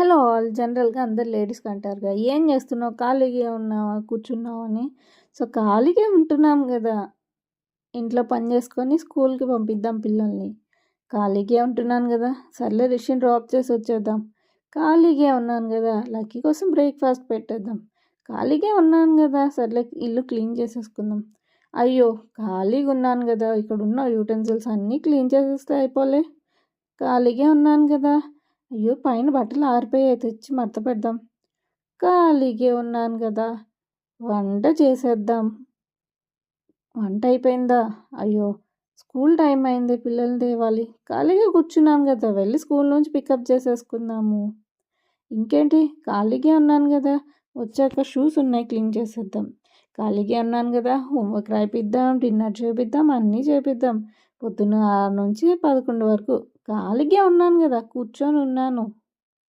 Hello all. జనరల్‌గా అందరూ లేడీస్‌కి అంటారుగా, "ఏం చేస్తున్నావు? ఖాళీగా ఉన్నావా? కూర్చున్నావా?" అని. సో, ఖాళీగే ఉంటున్నాం గదా! ఇంట్లో పని చేసుకొని స్కూల్‌కి పంపిద్దాం పిల్లల్ని. ఖాళీగే ఉంటున్నాను గదా! సర్లే రిషిని డ్రాప్ చేసి వచ్చేద్దాం. ఖాళీగే ఉన్నాను గదా! లక్కీ కోసం బ్రేక్‌ఫాస్ట్ పెట్టేద్దాం. ఖాళీగే ఉన్నాను గదా! సర్లే ఇల్లు క్లీన్ చేసేసుకుందాం. అయ్యో! ఖాళీగున్నాను గదా! ఇక్కడున్న యుటెన్సిల్స్ అన్నీ క్లీన్ చేసేస్తే అయిపోలే. ఖాళీగే ఉన్నాను గదా! అయ్యో! పైన బట్టలు ఆరిపోయాయి తెచ్చి మడత పెడదాం. ఖాళీగే ఉన్నాను గదా! వంట చేసేద్దాం. వంట అయిపోయిందా? అయ్యో! స్కూల్ టైం అయింది పిల్లల్ని తేవాలి. ఖాళీగా కూర్చున్నాను గదా! వెళ్ళి స్కూల్ నుంచి పికప్ చేసేసుకుందాము. ఇంకేంటి ఖాళీగే ఉన్నాను గదా! వచ్చాక షూస్ ఉన్నాయి క్లీన్ చేసేద్దాం. ఖాళీగే ఉన్నాను గదా! హోంవర్క్ రాయిపిద్దాం, డిన్నర్ చేపిద్దాం, అన్నీ చేపిద్దాం. పొద్దున్న 6 నుంచి 11 వరకు ఖాళీగే ఉన్నాను గదా! కూర్చొని ఉన్నాను.